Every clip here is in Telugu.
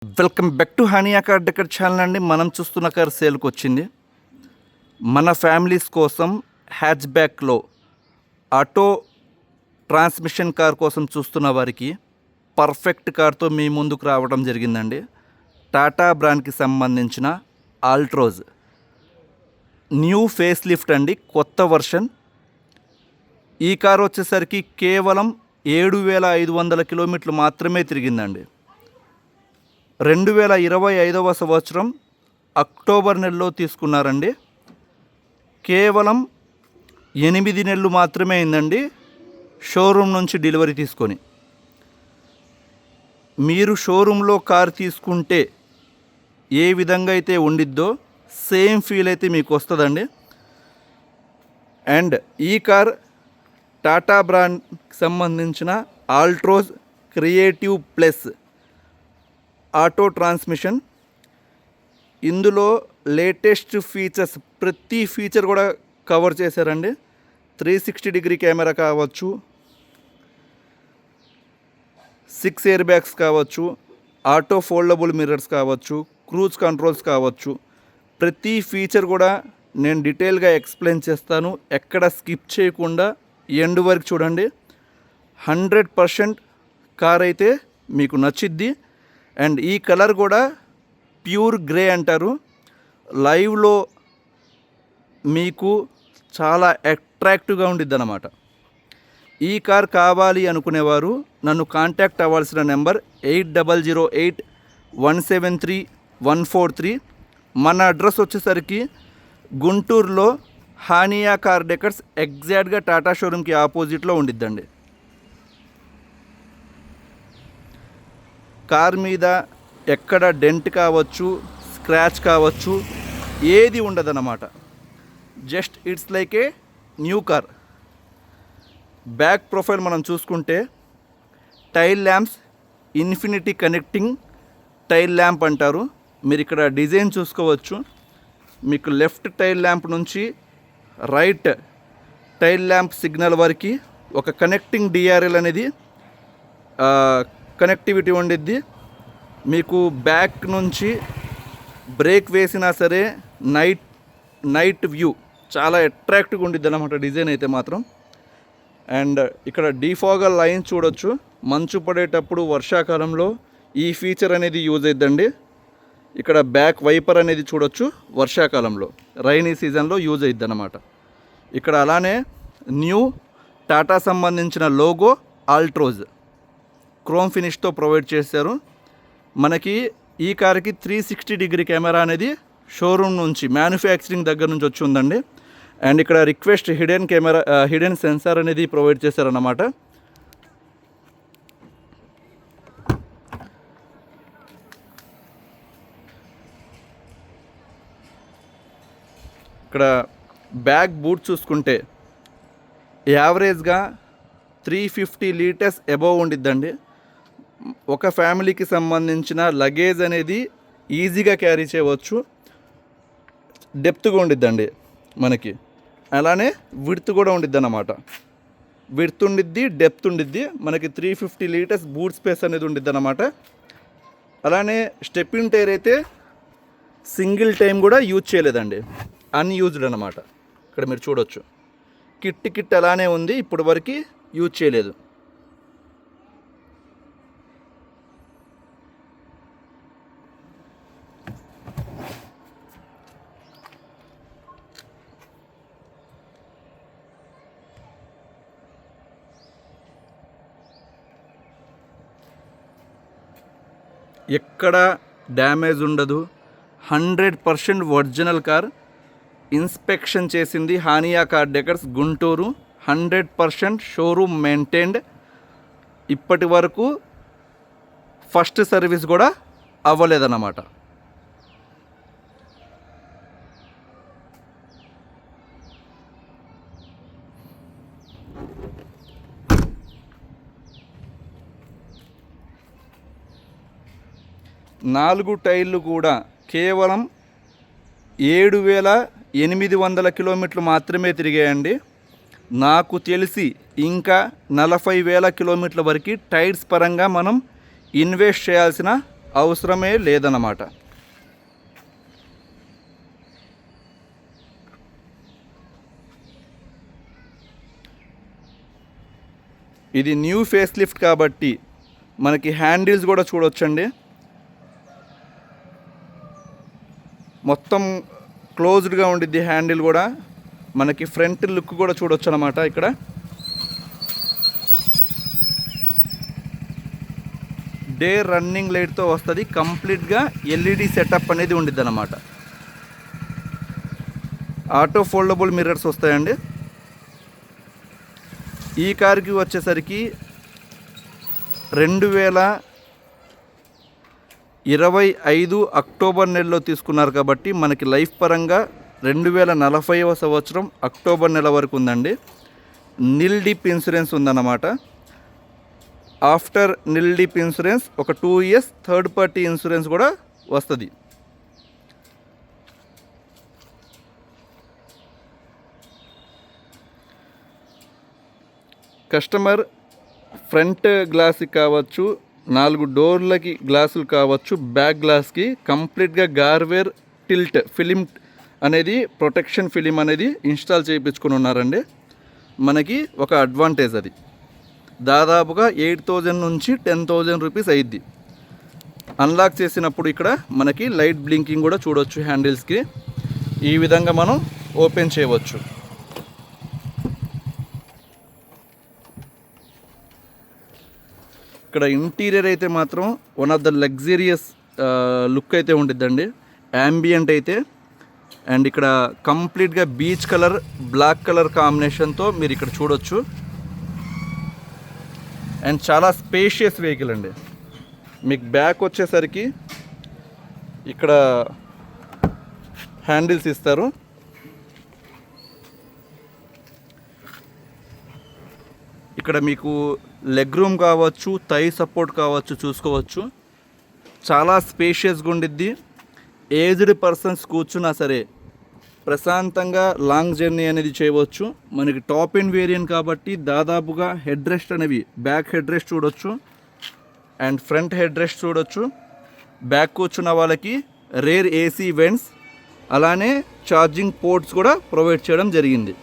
Welcome back to Hania car decor channel అండి. మనం చూస్తున్న కార్ సేల్కి వచ్చింది. మన ఫ్యామిలీస్ కోసం హ్యాచ్ బ్యాక్లో ఆటో ట్రాన్స్మిషన్ కార్ కోసం చూస్తున్న వారికి పర్ఫెక్ట్ కార్తో మీ ముందుకు రావడం జరిగిందండి. టాటా బ్రాండ్కి సంబంధించిన ఆల్ట్రోజ్ న్యూ ఫేస్ లిఫ్ట్ అండి, కొత్త వర్షన్. ఈ కార్ వచ్చేసరికి కేవలం 7,500 కిలోమీటర్లు మాత్రమే తిరిగిందండి. 2025 సంవత్సరం అక్టోబర్ నెలలో తీసుకున్నారండి. కేవలం 8 నెలలు మాత్రమే అయిందండి షోరూమ్ నుంచి డెలివరీ తీసుకొని. మీరు షోరూంలో కార్ తీసుకుంటే ఏ విధంగా అయితే ఉండిద్దో సేమ్ ఫీల్ అయితే మీకు వస్తుందండి. అండ్ ఈ కార్ టాటా బ్రాండ్కి సంబంధించిన Altroz creative plus auto transmission. ఇందులో లేటెస్ట్ ఫీచర్స్, ప్రతి ఫీచర్ కూడా కవర్ చేశారండి. 360 డిగ్రీ కెమెరా కావచ్చు, 6 ఎయిర్ బ్యాగ్స్ కావచ్చు, ఆటో ఫోల్డబుల్ మిర్రర్స్ కావచ్చు, క్రూజ్ కంట్రోల్స్ కావచ్చు. ప్రతి ఫీచర్ కూడా నేను డీటెయిల్గా ఎక్స్ప్లెయిన్ చేస్తాను. ఎక్కడ స్కిప్ చేయకుండా ఎండ్ వరకు చూడండి. 100% కార్ అయితే మీకు నచ్చిద్ది. అండ్ ఈ కలర్ కూడా ప్యూర్ గ్రే అంటారు. లైవ్లో మీకు చాలా అట్రాక్టివ్గా ఉండిద్ది అన్నమాట. ఈ కార్ కావాలి అనుకునేవారు నన్ను కాంటాక్ట్ అవ్వాల్సిన నెంబర్ 8008173143. మన అడ్రస్ వచ్చేసరికి గుంటూరులో హానియా కార్ డెకర్స్ ఎగ్జాక్ట్గా టాటా షోరూమ్కి ఆపోజిట్లో ఉండిద్దండి. కార్ మీద ఎక్కడ డెంట్ కావచ్చు, స్క్రాచ్ కావచ్చు, ఏది ఉండదన్నమాట. Just it's like a new car. Back profile మనం చూసుకుంటే tile lamps infinity connecting tail lamp అంటారు. మీరు ఇక్కడ డిజైన్ చూసుకోవచ్చు. మీకు లెఫ్ట్ టైల్ ల్యాంప్ నుంచి రైట్ టైల్ ల్యాంప్ సిగ్నల్ వరకు ఒక కనెక్టింగ్ డిఆర్ఎల్ అనేది కనెక్టివిటీ ఉండిద్ది. మీకు బ్యాక్ నుంచి బ్రేక్ వేసినా సరే నైట్ వ్యూ చాలా అట్రాక్టివ్గా ఉండిద్ది అన్నమాట డిజైన్ అయితే మాత్రం. అండ్ ఇక్కడ డిఫాగర్ లైన్ చూడొచ్చు. మంచు పడేటప్పుడు వర్షాకాలంలో ఈ ఫీచర్ అనేది యూజ్ అయిద్దండి. ఇక్కడ బ్యాక్ వైపర్ అనేది చూడొచ్చు. వర్షాకాలంలో రైనీ సీజన్లో యూజ్ అయిద్ది అన్నమాట. ఇక్కడ అలానే న్యూ టాటా సంబంధించిన లోగో ఆల్ట్రోజ్ క్రోమ్ ఫినిష్తో ప్రొవైడ్ చేశారు. మనకి ఈ కార్కి 360 డిగ్రీ కెమెరా అనేది షోరూమ్ నుంచి, మ్యానుఫ్యాక్చరింగ్ దగ్గర నుంచి వచ్చి ఉందండి. అండ్ ఇక్కడ రిక్వెస్ట్ హిడెన్ సెన్సార్ అనేది ప్రొవైడ్ చేశారన్నమాట. ఇక్కడ బ్యాక్ బూట్ చూసుకుంటే యావరేజ్గా 350 లీటర్స్ అబోవ్ ఉండిద్దండి. ఒక ఫ్యామిలీకి సంబంధించిన లగేజ్ అనేది ఈజీగా క్యారీ చేయవచ్చు. డెప్త్గా ఉండిద్దండి మనకి. అలానే విడ్త్ కూడా ఉండిద్ది అన్నమాట. విడ్త్ ఉండిద్ది, డెప్త్ ఉండిద్ది. మనకి 350 లీటర్స్ బూట్ స్పేస్ అనేది ఉండిద్ది అన్నమాట. అలానే స్టెప్పింగ్ టైర్ అయితే సింగిల్ టైం కూడా యూజ్ చేయలేదండి, అన్యూజ్డ్ అన్నమాట. ఇక్కడ మీరు చూడొచ్చు. కిట్ అలానే ఉంది, ఇప్పటి వరకు యూజ్ చేయలేదు. ఎక్కడ డ్యామేజ్ ఉండదు. 100% ఒరిజినల్ కార్. ఇన్స్పెక్షన్ చేసింది Hania car decors Guntur. 100% showroom maintained. ఇప్పటి వరకు ఫస్ట్ సర్వీస్ కూడా అవ్వలేదన్నమాట. నాలుగు టైర్లు కూడా కేవలం 7,800 కిలోమీటర్లు మాత్రమే తిరిగాయండి. నాకు తెలిసి ఇంకా 40,000 కిలోమీటర్ల వరకు టైర్స్ పరంగా మనం ఇన్వెస్ట్ చేయాల్సిన అవసరమే లేదన్నమాట. ఇది న్యూ ఫేస్ లిఫ్ట్ కాబట్టి మనకి హ్యాండిల్స్ కూడా చూడొచ్చండి. మొత్తం క్లోజ్డ్గా ఉండిద్ది హ్యాండిల్ కూడా. మనకి ఫ్రంట్ లుక్ కూడా చూడొచ్చు అన్నమాట. ఇక్కడ డే రన్నింగ్ లైట్తో వస్తుంది. కంప్లీట్గా ఎల్ఈడి సెటప్ అనేది ఉండిద్ది అన్నమాట. ఆటో ఫోల్డబుల్ మిర్రర్స్ వస్తాయండి. ఈ కార్కి వచ్చేసరికి 2025 అక్టోబర్ నెలలో తీసుకున్నారు కాబట్టి మనకి లైఫ్ పరంగా 2040వ సంవత్సరం అక్టోబర్ నెల వరకు ఉందండి. నిల్ డిప్ ఇన్సూరెన్స్ ఉందన్నమాట. ఆఫ్టర్ నిల్ డిప్ ఇన్సూరెన్స్ ఒక 2 years థర్డ్ పార్టీ ఇన్సూరెన్స్ కూడా వస్తుంది. కస్టమర్ ఫ్రంట్ గ్లాస్కి కావచ్చు, 4 డోర్లకి గ్లాసులు కావచ్చు, బ్యాక్ గ్లాస్కి కంప్లీట్గా గార్వేర్ టిల్ట్ ఫిలిం అనేది ప్రొటెక్షన్ ఫిలిం అనేది ఇన్స్టాల్ చేయించుకొని ఉన్నారండి. మనకి ఒక అడ్వాంటేజ్ అది. దాదాపుగా 8,000 నుంచి 10,000 రూపీస్ అయ్యిద్ది. అన్లాక్ చేసినప్పుడు ఇక్కడ మనకి లైట్ బ్లింకింగ్ కూడా చూడవచ్చు. హ్యాండిల్స్కి ఈ విధంగా మనం ఓపెన్ చేయవచ్చు. ఇక్కడ ఇంటీరియర్ అయితే మాత్రం one of the luxurious look అయితే ఉండిద్దండి. యాంబియంట్ అయితే. అండ్ ఇక్కడ కంప్లీట్గా బీచ్ కలర్ బ్లాక్ కలర్ కాంబినేషన్తో మీరు ఇక్కడ చూడొచ్చు. అండ్ చాలా స్పేషియస్ వెహికల్ అండి. మీకు బ్యాక్ వచ్చేసరికి ఇక్కడ హ్యాండిల్స్ ఇస్తారు. ఇక్కడ మీకు లెగ్ రూమ్ కావచ్చు, థై సపోర్ట్ కావచ్చు చూసుకోవచ్చు. చాలా స్పేషియస్గా ఉండిద్ది. ఏజ్డ్ పర్సన్స్ కూర్చున్నా సరే ప్రశాంతంగా లాంగ్ జర్నీ అనేది చేయవచ్చు. మనకి టాప్ ఎండ్ వేరియంట్ కాబట్టి దాదాపుగా హెడ్ రెస్ట్ అనేవి బ్యాక్ హెడ్ రెస్ట్ చూడొచ్చు అండ్ ఫ్రంట్ హెడ్ రెస్ట్ చూడొచ్చు. బ్యాక్ కూర్చున్న వాళ్ళకి రేర్ ఏసీ వెంట్స్ అలానే ఛార్జింగ్ పోర్ట్స్ కూడా ప్రొవైడ్ చేయడం జరిగింది.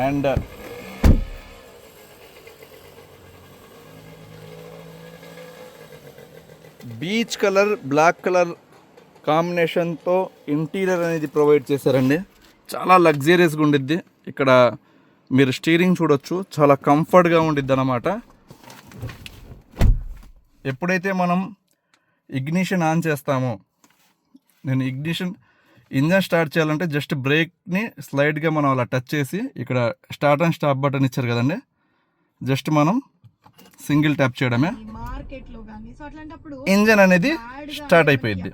And beige colour black colour కాంబినేషన్తో ఇంటీరియర్ అనేది ప్రొవైడ్ చేశారండి. చాలా లగ్జరియస్గా ఉండిద్ది. ఇక్కడ మీరు స్టీరింగ్ చూడొచ్చు, చాలా కంఫర్ట్గా ఉండిద్ది అన్నమాట. ఎప్పుడైతే మనం ఇగ్నిషన్ ఆన్ చేస్తామో, నేను ఇంజన్ స్టార్ట్ చేయాలంటే జస్ట్ బ్రేక్ని స్లైడ్గా మనం అలా టచ్ చేసి ఇక్కడ స్టార్ట్ అండ్ స్టాప్ బటన్ ఇచ్చారు కదండి, జస్ట్ మనం సింగిల్ ట్యాప్ చేయడమే ఇంజన్ అనేది స్టార్ట్ అయిపోయింది.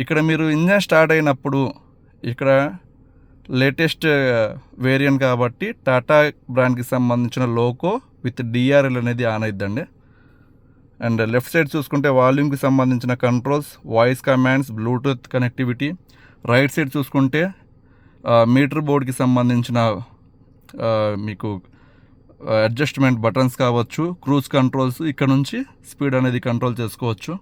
ఇక్కడ మీరు ఇంజన్ స్టార్ట్ అయినప్పుడు ఇక్కడ లేటెస్ట్ వేరియంట్ కాబట్టి టాటా బ్రాండ్కి సంబంధించిన లోగో విత్ డిఆర్ఎల్ అనేది ఆన్ అయిద్దండి. అండ్ లెఫ్ట్ సైడ్ చూసుకుంటే వాల్యూమ్కి సంబంధించిన controls, voice commands, Bluetooth connectivity. Right side చూసుకుంటే మీటర్ బోర్డ్కి సంబంధించిన మీకు అడ్జస్ట్మెంట్ బటన్స్ కావచ్చు, క్రూజ్ కంట్రోల్స్, ఇక్కడ నుంచి స్పీడ్ అనేది కంట్రోల్ చేసుకోవచ్చు.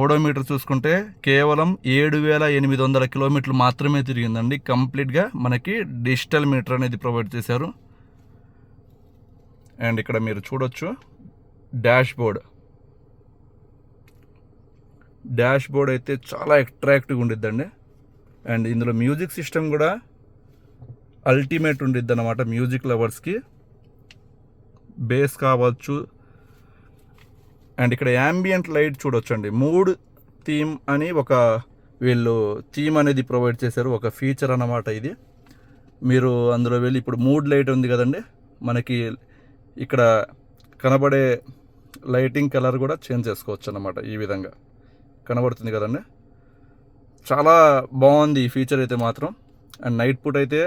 ఓడోమీటర్ చూసుకుంటే కేవలం 7,800 కిలోమీటర్లు మాత్రమే తిరిగిందండి. కంప్లీట్గా మనకి డిజిటల్ మీటర్ అనేది ప్రొవైడ్ చేశారు. అండ్ ఇక్కడ మీరు చూడొచ్చు డాష్ బోర్డ్ అయితే చాలా అట్రాక్టివ్గా ఉండిద్దండి. అండ్ ఇందులో మ్యూజిక్ సిస్టమ్ కూడా అల్టిమేట్ ఉండిద్ది అన్నమాట. మ్యూజిక్ లవర్స్కి బేస్ కావచ్చు. అండ్ ఇక్కడ యాంబియంట్ లైట్ చూడొచ్చండి. మూడ్ థీమ్ అని ఒక వీళ్ళు థీమ్ అనేది ప్రొవైడ్ చేశారు, ఒక ఫీచర్ అన్నమాట ఇది. మీరు అందులో వెళ్ళి ఇప్పుడు మూడ్ లైట్ ఉంది కదండి, మనకి ఇక్కడ కనబడే లైటింగ్ కలర్ కూడా చేంజ్ చేసుకోవచ్చు అన్నమాట. ఈ విధంగా కనబడుతుంది కదండి. చాలా బాగుంది ఈ ఫీచర్ అయితే మాత్రం. అండ్ నైట్ పూట అయితే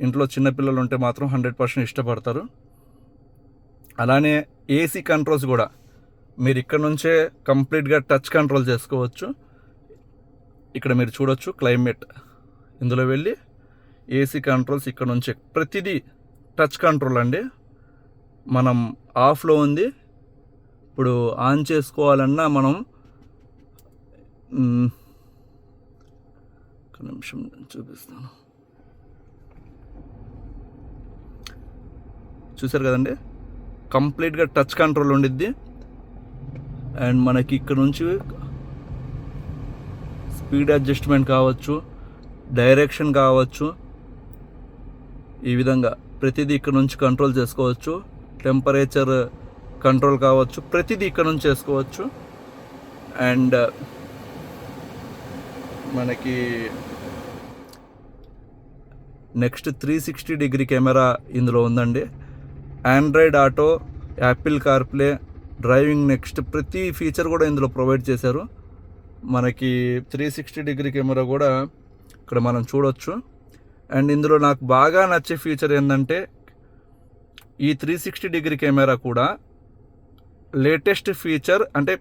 ఇంట్లో చిన్నపిల్లలు ఉంటే మాత్రం 100% ఇష్టపడతారు. అలానే ఏసీ కంట్రోల్స్ కూడా మీరు ఇక్కడ నుంచే కంప్లీట్గా టచ్ కంట్రోల్ చేసుకోవచ్చు. ఇక్కడ మీరు చూడొచ్చు క్లైమేట్. ఇందులో వెళ్ళి ఏసీ కంట్రోల్స్ ఇక్కడ నుంచి ప్రతిదీ టచ్ కంట్రోల్ అండి. మనం ఆఫ్లో ఉంది, ఇప్పుడు ఆన్ చేసుకోవాలన్నా మనం ఒక నిమిషం చూపిస్తాను. చూసారు కదండి, కంప్లీట్గా టచ్ కంట్రోల్ ఉండిద్ది. అండ్ మనకి ఇక్కడ నుంచి స్పీడ్ అడ్జస్ట్మెంట్ కావచ్చు, డైరెక్షన్ కావచ్చు, ఈ విధంగా ప్రతిదీ ఇక్కడ నుంచి కంట్రోల్ చేసుకోవచ్చు. టెంపరేచర్ కంట్రోల్ కావచ్చు, ప్రతిదీ ఇక్కడ నుంచి చేసుకోవచ్చు. అండ్ మనకి నెక్స్ట్ 360 డిగ్రీ కెమెరా ఇందులో ఉందండి. Android auto, Apple CarPlay, driving next ప్రతి ఫీచర్ కూడా ఇందులో ప్రొవైడ్ చేశారు. మనకి 360 డిగ్రీ కెమెరా కూడా ఇక్కడ మనం చూడొచ్చు. అండ్ ఇందులో నాకు బాగా నచ్చే ఫీచర్ ఏంటంటే ఈ 360 డిగ్రీ కెమెరా కూడా లేటెస్ట్ ఫీచర్, అంటే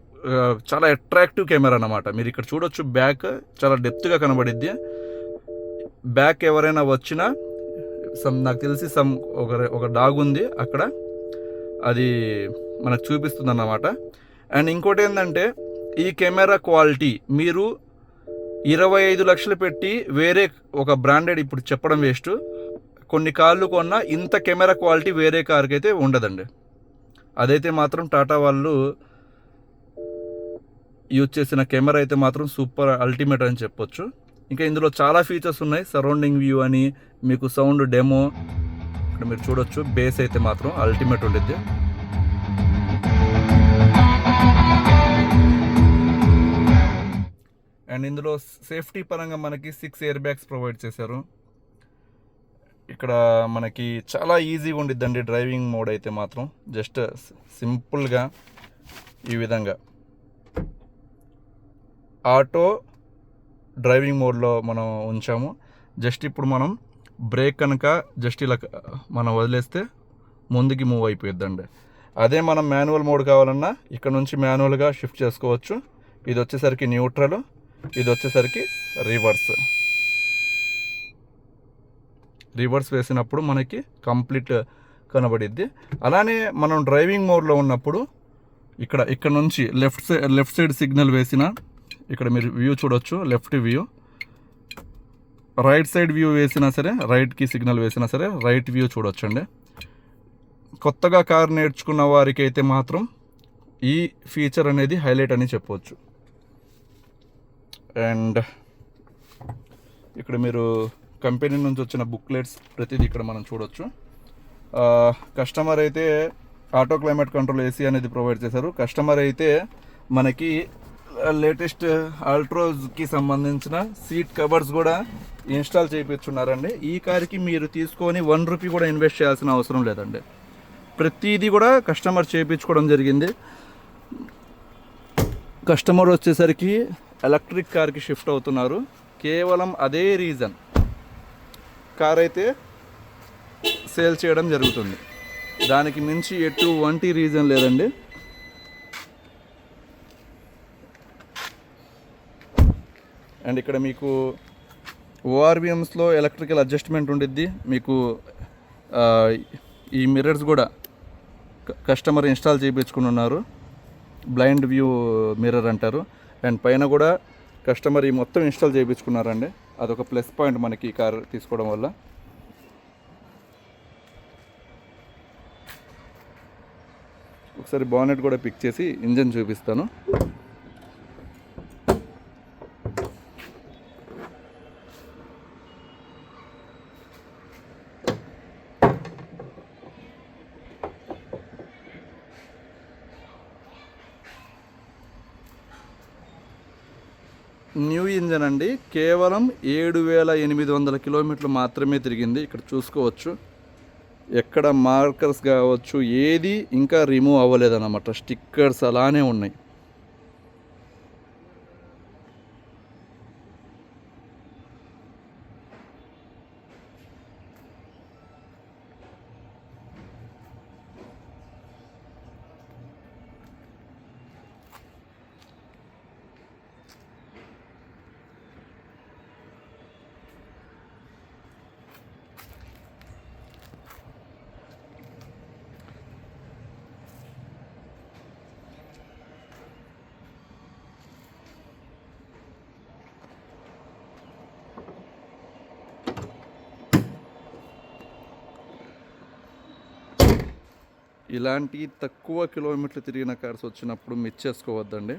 చాలా అట్రాక్టివ్ కెమెరా అన్నమాట. మీరు ఇక్కడ చూడొచ్చు, బ్యాక్ చాలా డెప్త్గా కనబడిద్ది. బ్యాక్ ఎవరైనా వచ్చినా నాకు తెలిసి ఒక డాగ్ ఉంది అక్కడ, అది మనకు చూపిస్తుంది అన్నమాట. అండ్ ఇంకోటి ఏంటంటే ఈ కెమెరా క్వాలిటీ మీరు 25 లక్షలు పెట్టి వేరే ఒక బ్రాండెడ్, ఇప్పుడు చెప్పడం వేస్ట్, కొన్ని కార్లు కొన్నా ఇంత కెమెరా క్వాలిటీ వేరే కార్కి అయితే ఉండదండి. అదైతే మాత్రం టాటా వాళ్ళు యూజ్ చేసిన కెమెరా అయితే మాత్రం సూపర్ అల్టిమేట్ అని చెప్పొచ్చు. ఇంకా ఇందులో చాలా ఫీచర్స్ ఉన్నాయి. సరౌండింగ్ వ్యూ అని, మీకు సౌండ్ డెమో ఇక్కడ మీరు చూడొచ్చు. బేస్ అయితే మాత్రం అల్టిమేట్ ఉండిద్ది. అండ్ ఇందులో సేఫ్టీ పరంగా మనకి 6 ఎయిర్ బ్యాగ్స్ ప్రొవైడ్ చేశారు. ఇక్కడ మనకి చాలా ఈజీగా ఉండిద్దండి డ్రైవింగ్ మోడ్ అయితే మాత్రం. జస్ట్ సింపుల్గా ఈ విధంగా ఆటో డ్రైవింగ్ మోడ్లో మనం ఉంచాము. జస్ట్ ఇప్పుడు మనం బ్రేక్ కనుక జస్ట్ ఇలా మనం వదిలేస్తే ముందుకి మూవ్ అయిపోయిద్దండి. అదే మనం మాన్యువల్ మోడ్ కావాలన్నా ఇక్కడ నుంచి మాన్యువల్గా షిఫ్ట్ చేసుకోవచ్చు. ఇది వచ్చేసరికి న్యూట్రల్, ఇది వచ్చేసరికి రివర్స్ వేసినప్పుడు మనకి కంప్లీట్ కనబడిద్ది. అలానే మనం డ్రైవింగ్ మోడ్లో ఉన్నప్పుడు ఇక్కడ నుంచి లెఫ్ట్ సైడ్ సిగ్నల్ వేసిన, ఇక్కడ మీరు వ్యూ చూడొచ్చు, left view, right side view వేసినా సరే, రైట్కి సిగ్నల్ వేసినా సరే రైట్ వ్యూ చూడొచ్చు అండి. కొత్తగా కార్ నేర్చుకున్న వారికి అయితే మాత్రం ఈ ఫీచర్ అనేది హైలైట్ అని చెప్పవచ్చు. అండ్ ఇక్కడ మీరు కంపెనీ నుంచి వచ్చిన బుక్లెట్స్ ప్రతిదీ ఇక్కడ మనం చూడొచ్చు. కస్టమర్ అయితే ఆటో క్లైమేట్ కంట్రోల్ ఏసీ అనేది ప్రొవైడ్ చేశారు. కస్టమర్ అయితే మనకి లేటెస్ట్ ఆల్ట్రోజ్కి సంబంధించిన సీట్ కవర్స్ కూడా ఇన్స్టాల్ చేయించున్నారండి. ఈ కార్కి మీరు తీసుకొని 1 రూపీ కూడా ఇన్వెస్ట్ చేయాల్సిన అవసరం లేదండి. ప్రతిదీ కూడా కస్టమర్ చేయించుకోవడం జరిగింది. కస్టమర్ వచ్చేసరికి ఎలక్ట్రిక్ కార్కి షిఫ్ట్ అవుతున్నారు. కేవలం అదే రీజన్ కార్ అయితే సేల్ చేయడం జరుగుతుంది. దానికి మించి ఎటువంటి రీజన్ లేదండి. అండ్ ఇక్కడ మీకు ఓఆర్విఎమ్స్లో ఎలక్ట్రికల్ అడ్జస్ట్మెంట్ ఉండిద్ది. మీకు ఈ మిర్రర్స్ కూడా కస్టమర్ ఇన్స్టాల్ చేయించుకుని ఉన్నారు. బ్లైండ్ వ్యూ మిర్రర్ అంటారు. అండ్ పైన కూడా కస్టమర్ ఈ మొత్తం ఇన్స్టాల్ చేయించుకున్నారండి. అదొక ప్లస్ పాయింట్ మనకి ఈ కార్ తీసుకోవడం వల్ల. ఒకసారి బానెట్ కూడా పిక్ చేసి ఇంజన్ చూపిస్తాను. న్యూ ఇంజన్ అండి. కేవలం 7,800 కిలోమీటర్లు మాత్రమే తిరిగింది. ఇక్కడ చూసుకోవచ్చు, ఎక్కడ మార్కర్స్ కావచ్చు ఏది ఇంకా రిమూవ్ అవ్వలేదన్నమాట. స్టిక్కర్స్ అలానే ఉన్నాయి. ఇలాంటి తక్కువ కిలోమీటర్లు తిరిగిన కార్స్ వచ్చినప్పుడు మిస్ చేసుకోవద్దండి.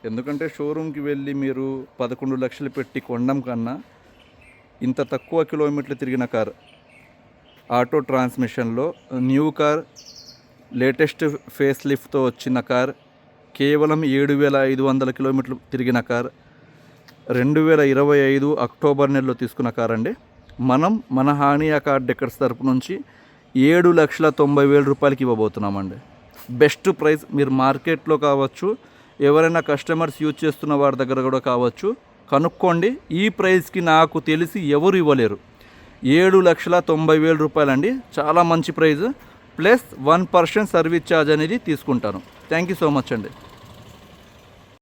ఎందుకంటే షోరూమ్కి వెళ్ళి మీరు 11 లక్షలు పెట్టి కొనడం కన్నా ఇంత తక్కువ కిలోమీటర్లు తిరిగిన కార్, ఆటో ట్రాన్స్మిషన్లో న్యూ కార్, లేటెస్ట్ ఫేస్ లిఫ్ట్తో వచ్చిన కార్, కేవలం 7,500 కిలోమీటర్లు తిరిగిన కార్, 2025 అక్టోబర్ నెలలో తీసుకున్న కార్ అండి. మనం మన హానియా కార్ డెకర్స్ తరపు నుంచి 7,90,000 రూపాయలకి ఇవ్వబోతున్నామండి. Best price. మీరు మార్కెట్లో కావచ్చు, ఎవరైనా కస్టమర్స్ యూజ్ చేస్తున్న వారి దగ్గర కూడా కావచ్చు, కనుక్కోండి. ఈ ప్రైస్కి నాకు తెలిసి ఎవరు ఇవ్వలేరు. 7,90,000 రూపాయలండి. చాలా మంచి ప్రైస్. ప్లస్ 1% సర్వీస్ ఛార్జ్ అనేది తీసుకుంటాను. థ్యాంక్ యూ సో మచ్ అండి.